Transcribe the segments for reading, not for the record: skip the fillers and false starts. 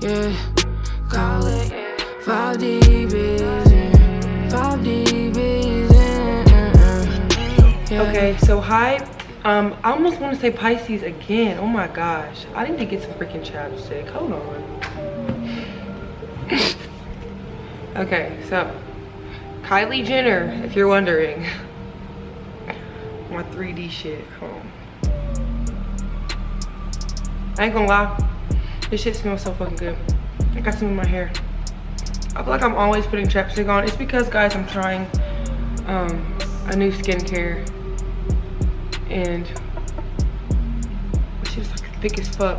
Yeah, call it 5D vision, 5D vision. Yeah. Okay, so hi. I almost want to say Pisces again. Oh my gosh, I need to get some freaking chapstick. Hold on. Okay, so Kylie Jenner, if you're wondering. My 3D shit. Hold on. I ain't gonna lie, this shit smells so fucking good. I got some in my hair. I feel like I'm always putting chapstick on. It's because, guys, I'm trying a new skincare, and this shit's like thick as fuck.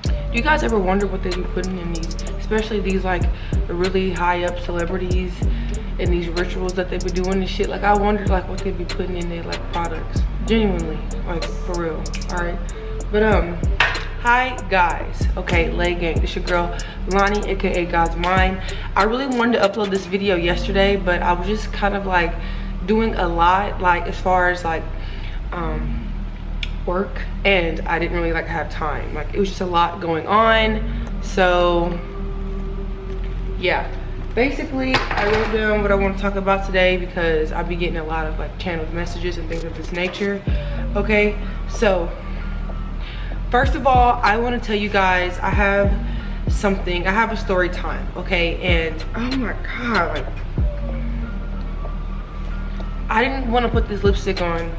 Do you guys ever wonder what they be putting in these, especially these like really high up celebrities and these rituals that they be doing and shit? Like, I wonder like what they be putting in their like products, genuinely, like for real. All right, but hi guys. Okay, Lay Gang, this your girl Lonnie, aka God's Mind. I really wanted to upload this video yesterday, but I was just kind of like doing a lot, like as far as like work, and I didn't really like have time. Like, it was just a lot going on. So yeah, basically I wrote down what I want to talk about today because I'll be getting a lot of like channeled messages and things of this nature. Okay, so first of all, I want to tell you guys I have a story time. Okay, and oh my god, like, I didn't want to put this lipstick on.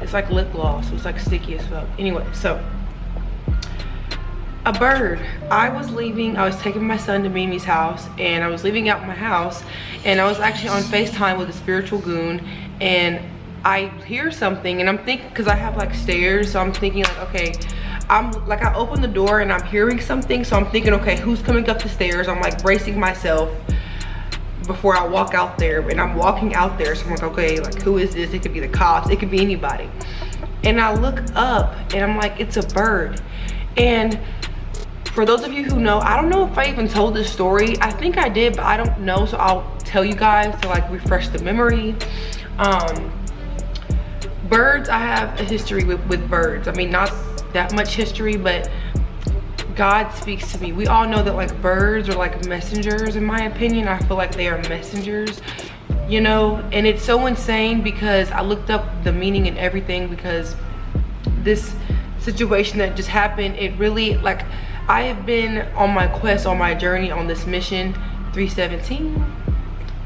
It's like lip gloss, so it's like sticky as fuck. Anyway, so a bird. I was taking my son to Mimi's house, and I was leaving out my house, and I was actually on FaceTime with a spiritual goon, and I hear something, and I'm thinking, because I have like stairs, so I'm thinking like, okay, I open the door and I'm hearing something, so I'm thinking, okay, who's coming up the stairs? I'm like bracing myself before I walk out there, and I'm walking out there, so I'm like, okay, like, who is this? It could be the cops, it could be anybody. And I look up and I'm like, it's a bird. And for those of you who know, I don't know if I even told this story. I think I did, but I don't know, so I'll tell you guys to like refresh the memory. Birds, I have a history with birds. I mean, not that much history, but God speaks to me. We all know that like birds are like messengers, in my opinion. I feel like they are messengers, you know. And it's so insane because I looked up the meaning and everything, because this situation that just happened, it really, like, I have been on my quest, on my journey, on this mission 317,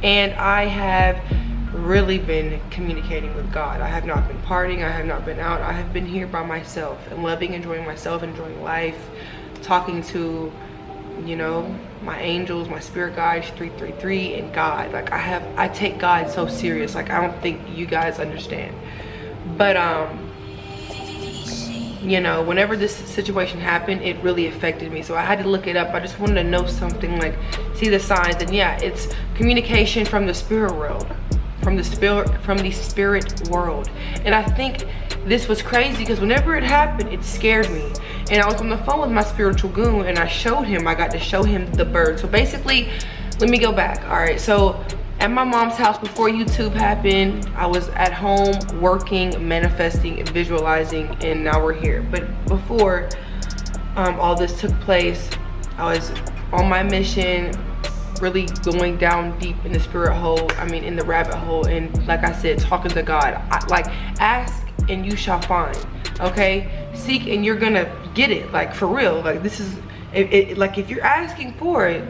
and I have really been communicating with God. I have not been partying, I have not been out, I have been here by myself and loving, enjoying myself, enjoying life, talking to, you know, my angels, my spirit guides, 333, and God. Like, I take God so serious. Like, I don't think you guys understand. But you know, whenever this situation happened, it really affected me, so I had to look it up. I just wanted to know something, like see the signs. And yeah, it's communication from the spirit world, from the spirit world. And I think this was crazy because whenever it happened, it scared me. And I was on the phone with my spiritual goon, and I got to show him the bird. So basically, let me go back. All right, so at my mom's house, before YouTube happened, I was at home working, manifesting, and visualizing, and now we're here. But before all this took place, I was on my mission, really going down deep in the spirit hole, in the rabbit hole, and like I said, talking to God. Like, ask and you shall find, okay? Seek and you're gonna get it, like, for real. Like, this is, like, if you're asking for it,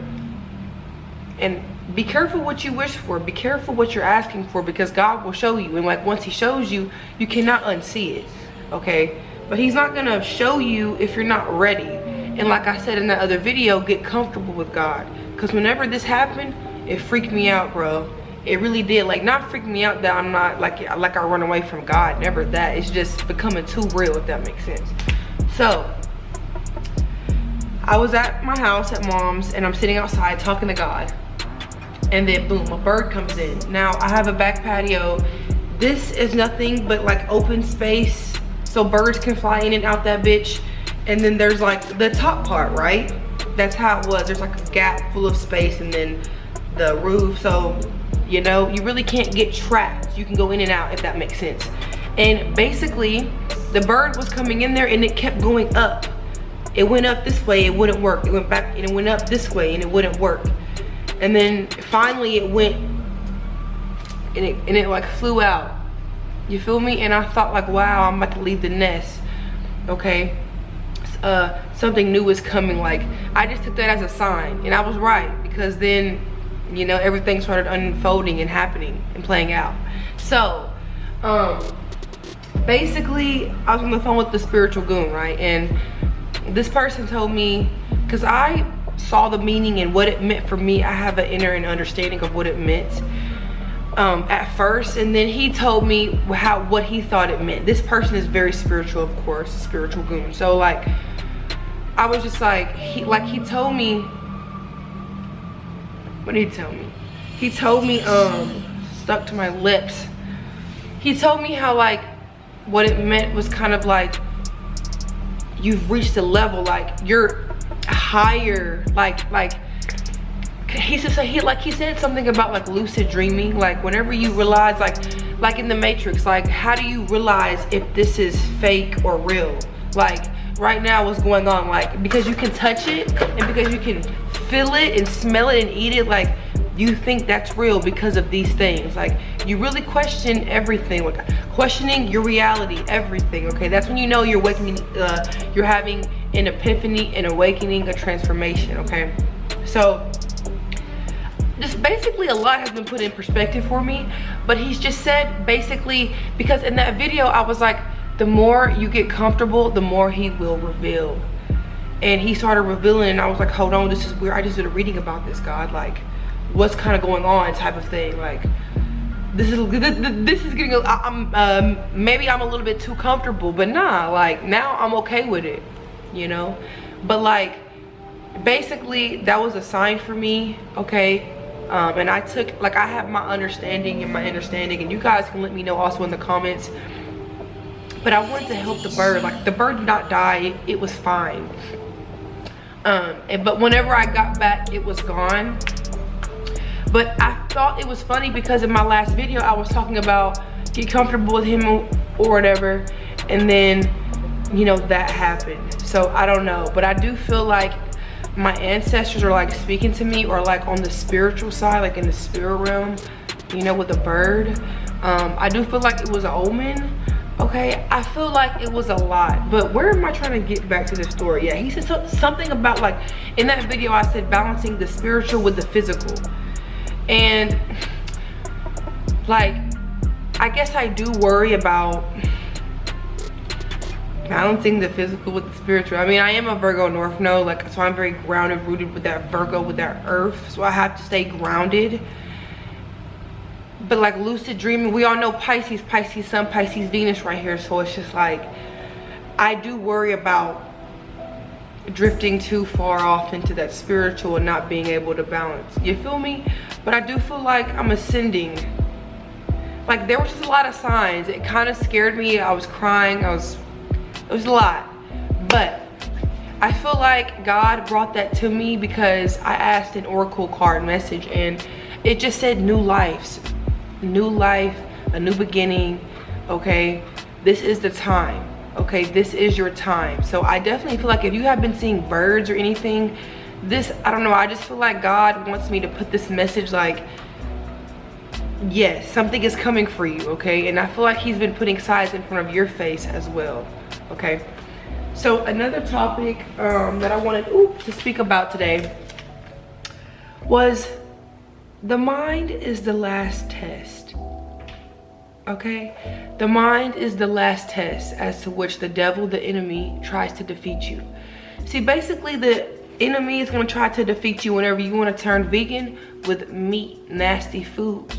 and be careful what you wish for, be careful what you're asking for, because God will show you, and like, once he shows you, you cannot unsee it, okay? But he's not gonna show you if you're not ready. And like I said in that other video, get comfortable with God, because whenever this happened, it freaked me out, bro. It really did. Like, not freak me out that I'm not like I run away from God, never that. It's just becoming too real, if that makes sense. So I was at my house at mom's, and I'm sitting outside talking to God, and then boom, a bird comes in. Now I have a back patio. This is nothing but like open space, so birds can fly in and out that bitch. And then there's like the top part, right? That's how it was. There's like a gap full of space, and then the roof. So, you know, you really can't get trapped. You can go in and out, if that makes sense. And basically, the bird was coming in there, and it kept going up. it went up this way, it wouldn't work. It went back and it went up this way and it wouldn't work. And then finally it went and it like flew out. You feel me? And I thought like, wow, I'm about to leave the nest. Okay, something new is coming. Like, I just took that as a sign, and I was right, because then, you know, everything started unfolding and happening and playing out. So basically I was on the phone with the spiritual goon, right? And this person told me, because I saw the meaning and what it meant for me. I have an inner understanding of what it meant at first, and then he told me what he thought it meant. This person is very spiritual, of course, a spiritual goon. So like, I was just like, he told me, what did he tell me? He told me, stuck to my lips. He told me how like, what it meant was kind of like, you've reached a level, like you're higher, like he said something about like lucid dreaming, like whenever you realize, like in the Matrix, like how do you realize if this is fake or real? Like right now what's going on, like because you can touch it and because you can feel it and smell it and eat it, like you think that's real because of these things. Like you really question everything, like questioning your reality, everything. Okay, that's when you know you're awakening, you're having an epiphany, an awakening, a transformation. Okay, so just basically a lot has been put in perspective for me. But he's just said basically, because in that video I was like, the more you get comfortable, the more he will reveal. And he started revealing, and I was like, hold on, this is weird. I just did a reading about this, God, like what's kind of going on, type of thing. Like this is getting maybe I'm a little bit too comfortable, but nah, like now I'm okay with it, you know. But like basically that was a sign for me. Okay, and I took, like, I have my understanding and my understanding, and you guys can let me know also in the comments. But I wanted to help the bird. Like the bird did not die, it was fine. But whenever I got back, it was gone. But I thought it was funny because in my last video I was talking about get comfortable with him or whatever, and then, you know, that happened. So I don't know, but I do feel like my ancestors are like speaking to me, or like on the spiritual side, like in the spirit realm, you know, with the bird. I do feel like it was an omen. Okay, I feel like it was a lot, but where am I trying to get back to the story? Yeah, he said something about, like, in that video I said balancing the spiritual with the physical. And like, I guess I do worry about balancing the physical with the spiritual. I mean, I am a Virgo North Node, like, so I'm very grounded, rooted with that Virgo, with that earth, so I have to stay grounded. But like lucid dreaming, we all know Pisces Sun, Pisces Venus right here, so it's just like, I do worry about drifting too far off into that spiritual and not being able to balance, you feel me? But I do feel like I'm ascending. Like there was just a lot of signs. It kind of scared me. I was crying, it was a lot. But I feel like God brought that to me because I asked an oracle card message, and it just said new life, a new beginning. Okay, this is the time. Okay, this is your time. So I definitely feel like if you have been seeing birds or anything, this, I don't know, I just feel like God wants me to put this message, like, yes, something is coming for you. Okay, and I feel like he's been putting signs in front of your face as well. Okay, so another topic that I wanted to speak about today was the mind is the last test. Okay, the mind is the last test as to which the devil, the enemy, tries to defeat you. See, basically the enemy is going to try to defeat you whenever you want to turn vegan, with meat, nasty foods.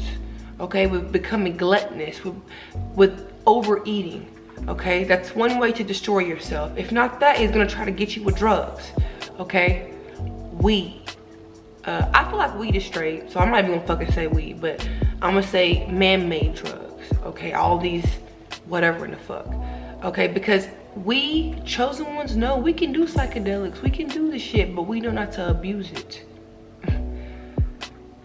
Okay, with becoming gluttonous, with overeating. Okay, that's one way to destroy yourself. If not that, he's going to try to get you with drugs. Okay, weed. I feel like weed is straight, so I'm not even gonna fucking say weed, but I'm gonna say man-made drugs. Okay, all these whatever in the fuck. Okay, because we chosen ones know we can do psychedelics, we can do this shit, but we know not to abuse it.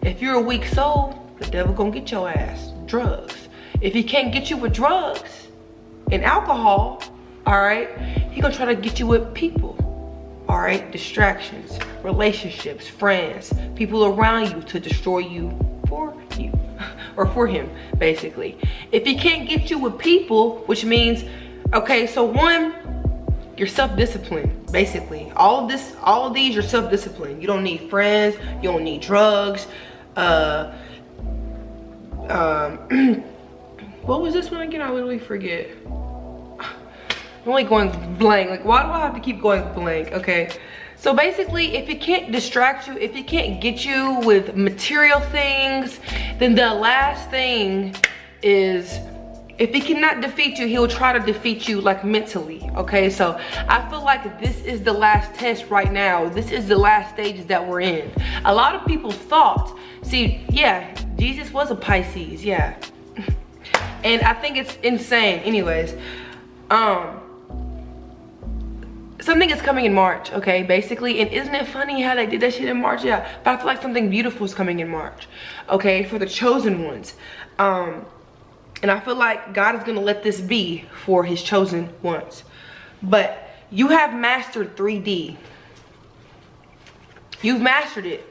If you're a weak soul, the devil gonna get your ass. Drugs. If he can't get you with drugs and alcohol, all right, he gonna try to get you with people. All right, distractions, relationships, friends, people around you to destroy you for you or for him, basically. If he can't get you with people, which means, okay, so one, you're self-discipline, basically. All of these, you're self-discipline. You don't need friends, you don't need drugs. What was this one again? I literally forget. I'm only going blank. Like, why do I have to keep going blank? Okay, so basically, if it can't distract you, if it can't get you with material things, then the last thing is, if he cannot defeat you, he'll try to defeat you like mentally. Okay, so I feel like this is the last test right now. This is the last stages that we're in. A lot of people thought, see, yeah, Jesus was a Pisces, yeah. And I think it's insane. Anyways, something is coming in March, okay, basically. And isn't it funny how they did that shit in March? Yeah, but I feel like something beautiful is coming in March, okay, for the chosen ones. And I feel like God is gonna let this be for his chosen ones. But you have mastered 3D. You've mastered it.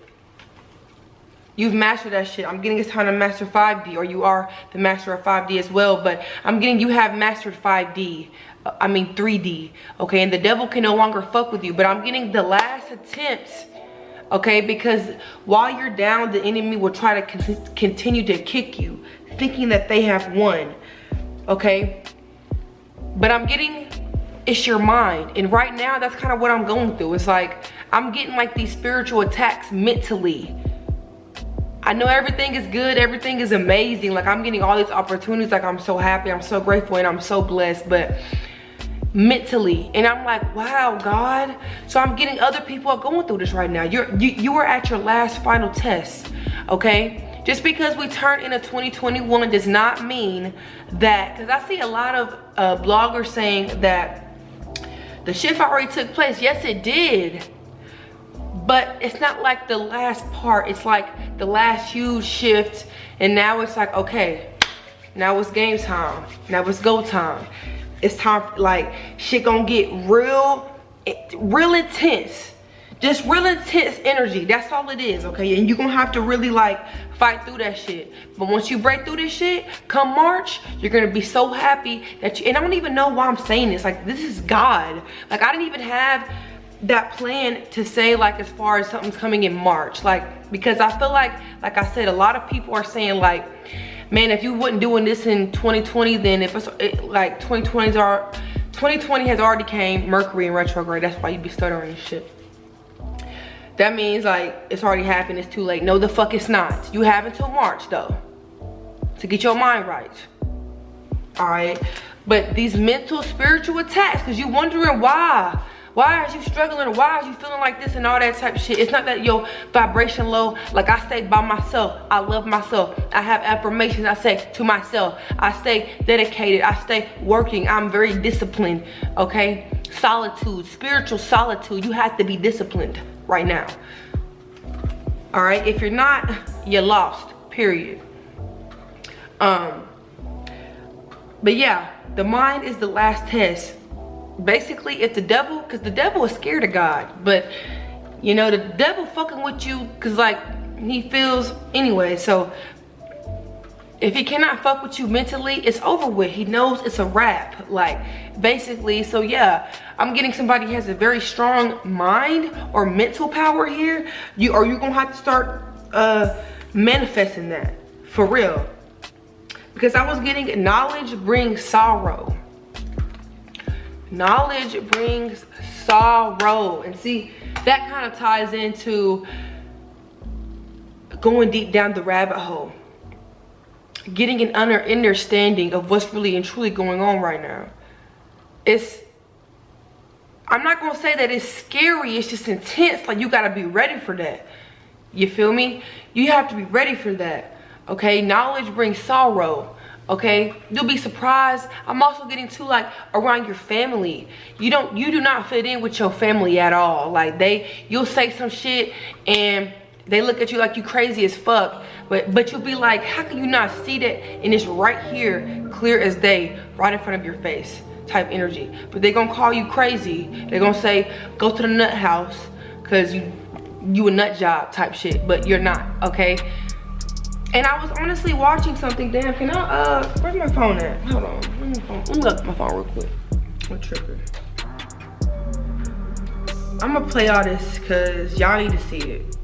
You've mastered that shit. I'm getting it's time to master 5D, or you are the master of 5D as well, but I'm getting you have mastered 5D. I mean 3D, okay? And the devil can no longer fuck with you, but I'm getting the last attempts, okay? Because while you're down, the enemy will try to continue to kick you, thinking that they have won, okay? But I'm getting, it's your mind. And right now, that's kind of what I'm going through. It's like, I'm getting like these spiritual attacks mentally. I know everything is good, everything is amazing. Like, I'm getting all these opportunities. Like, I'm so happy, I'm so grateful, and I'm so blessed. But mentally, and I'm like, wow, God. So I'm getting other people are going through this right now. You are at your last final test, okay? Just because we turn into 2021 does not mean that, because I see a lot of bloggers saying that the shift already took place. Yes, it did. But it's not like the last part. It's like the last huge shift. And now it's like, okay, now it's game time. Now it's go time. It's time, like, shit gonna get real intense. Just real intense energy. That's all it is, okay? And you're gonna have to really, like, fight through that shit. But once you break through this shit, come March, you're gonna be so happy that you, and I don't even know why I'm saying this. Like, this is God. Like, I didn't even have that plan to say, like, as far as something's coming in March. Like, because I feel like I said, a lot of people are saying, like, man, if you wasn't doing this in 2020, then if it's like 2020 has already came Mercury in retrograde. That's why you be stuttering and shit. That means, like, it's already happened, it's too late. No, the fuck it's not. You have until March, though, to get your mind right. All right? But these mental, spiritual attacks, because you wondering why. Why are you struggling, or why are you feeling like this and all that type of shit? It's not that your vibration low. Like, I stay by myself. I love myself. I have affirmations I say to myself. I stay dedicated. I stay working. I'm very disciplined, okay? Solitude, spiritual solitude. You have to be disciplined right now. All right? If you're not, you're lost, period. But yeah, the mind is the last test. Basically, if the devil, because the devil is scared of God, but you know, the devil fucking with you because, like, he feels anyway. So if he cannot fuck with you mentally, it's over with. He knows it's a wrap, like, basically. So yeah, I'm getting somebody who has a very strong mind or mental power here. You're gonna have to start manifesting that for real, because I was getting knowledge brings sorrow. Knowledge brings sorrow. And see, that kind of ties into going deep down the rabbit hole, getting an understanding of what's really and truly going on right now. I'm not gonna say that it's scary, it's just intense. Like, you gotta be ready for that. You feel me? You have to be ready for that, okay? Knowledge brings sorrow. Okay, you'll be surprised. I'm also getting to, like, around your family. You do not fit in with your family at all. Like, you'll say some shit and they look at you like you crazy as fuck. But you'll be like, how can you not see that? And it's right here, clear as day, right in front of your face. type energy. But they're gonna call you crazy. They're gonna say, go to the nut house, cause you a nut job type shit, but you're not, okay? And I was honestly watching something. Damn, can I, where's my phone at? Hold on, let me look at my phone real quick. I'm tripping. I'm gonna play all this cause y'all need to see it.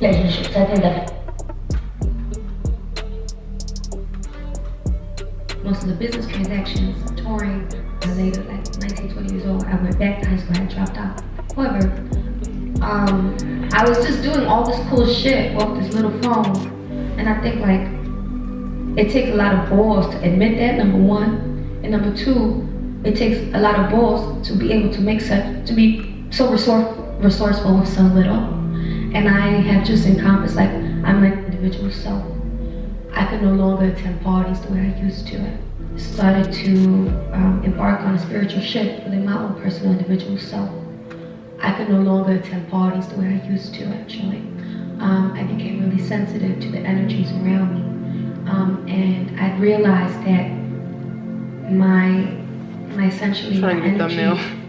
Relationships, I think that most of the business transactions, touring, later, like 19, 20 years old, I went back to high school, I had dropped out. However, I was just doing all this cool shit off this little phone, and I think like, it takes a lot of balls to admit that, number one, and number two, it takes a lot of balls to be able to to be so resourceful with so little. And I have just encompassed, like, I'm an individual, so I could no longer attend parties the way I used to. I started to embark on a spiritual shift within my own personal individual self. I could no longer attend parties the way I used to, actually. I became really sensitive to the energies around me. And I realized that my essentially my energy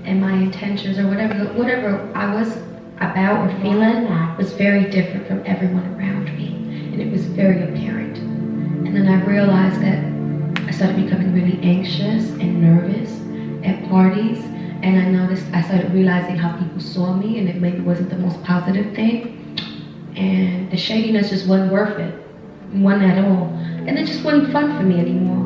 and my intentions or whatever I was about or feeling was very different from everyone around me, and it was very apparent. And then I realized that I started becoming really anxious and nervous at parties, and I started realizing how people saw me, and it maybe wasn't the most positive thing, and the shadiness just wasn't worth it, wasn't at all, and it just wasn't fun for me anymore.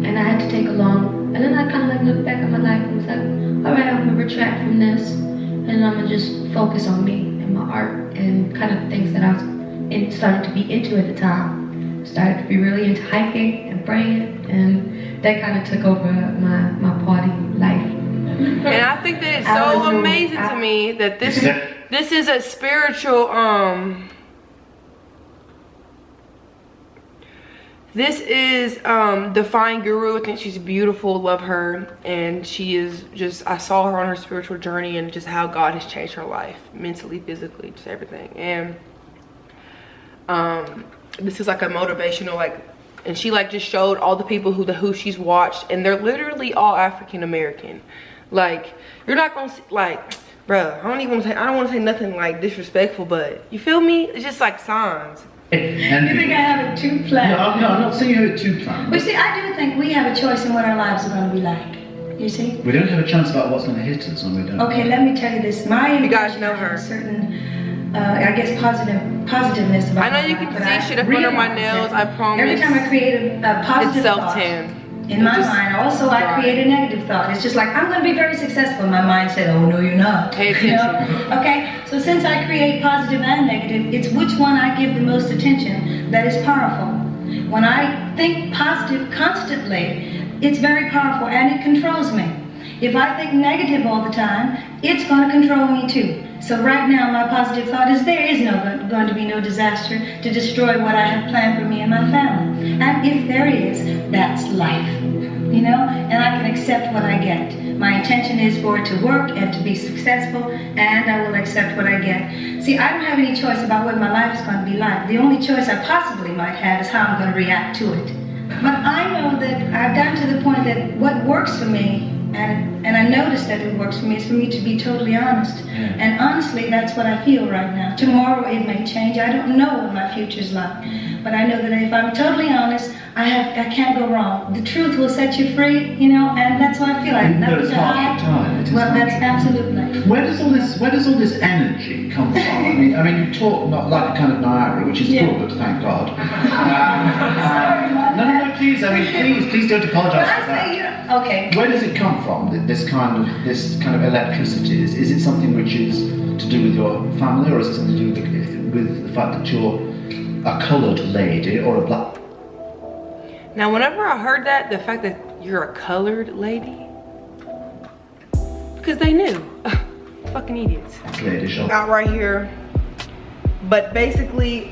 And I had to take a long, and then I kind of like looked back at my life and was like, all right, I'm gonna retract from this, and I'm gonna just focus on me and my art and kind of things that I was starting to be into at the time. Started to be really into hiking and praying, and that kind of took over my party life. And I think that it's so amazing to me that this is a spiritual this is Define Guru. I think she's beautiful, love her, and she is just, I saw her on her spiritual journey and just how God has changed her life, mentally, physically, just everything. And this is like a motivational, like, and she like just showed all the people who she's watched, and they're literally all African American. Like, you're not gonna see, like, bruh, I don't want to say nothing like disrespectful, but you feel me? It's just like signs. And you think I have it too planned? No, I'm not saying you have it too planned. But see, I do think we have a choice in what our lives are going to be like. You see? We don't have a chance about what's going to hit us, and we don't. Okay, let me tell you this. You guys know her. Certain, I guess, positiveness about I know you can see shit up under my nails. I promise. Every time I create a positive it's thought self-tan. in my mind, also I create a negative thought. It's just like, I'm going to be very successful. My mind said, oh no, you're not. Pay attention. You know? Okay, so since I create positive and negative, it's which one I give the most attention that is powerful. When I think positive constantly, it's very powerful and it controls me. If I think negative all the time, it's going to control me too. So right now, my positive thought is there is going to be no disaster to destroy what I have planned for me and my family. And if there is, that's life, you know? And I can accept what I get. My intention is for it to work and to be successful, and I will accept what I get. See, I don't have any choice about what my life is going to be like. The only choice I possibly might have is how I'm going to react to it. But I know that I've gotten to the point that what works for me, and I noticed that it works for me, is for me to be totally honest. And honestly, that's what I feel right now. Tomorrow it may change. I don't know what my future's like. But I know that if I'm totally honest, I can't go wrong. The truth will set you free, you know, and that's what I feel like. Even though it's hard at times. Well, that's absolutely. Where does all this energy come from? I mean, you talk not like a kind of Niagara, which is good, thank God. No, please. I mean, please don't apologise for that. Okay. Where does it come from? This kind of electricity. Is it something which is to do with your family, or is it something to do with the fact that you're a coloured lady or a black? Now, whenever I heard that, the fact that you're a colored lady, because they knew. Fucking idiots. Lady shop. Out right here. But basically,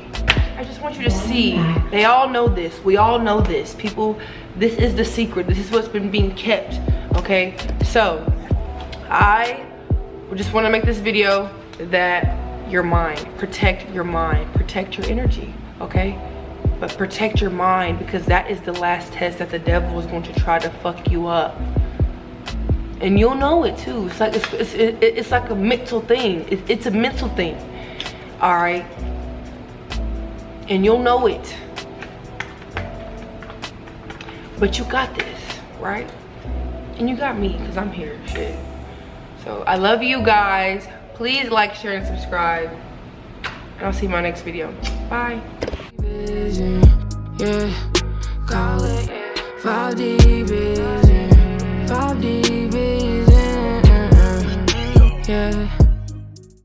I just want you to see, they all know this. We all know this. People, this is the secret. This is what's been being kept, okay? So, I just want to make this video that your mind, protect your mind, protect your energy, okay? But protect your mind, because that is the last test that the devil is going to try to fuck you up. And you'll know it too. It's like it's like a mental thing. It's a mental thing, all right? And you'll know it. But you got this, right? And you got me, because I'm here, shit. So I love you guys. Please like, share, and subscribe. And I'll see you in my next video. Bye. Vision.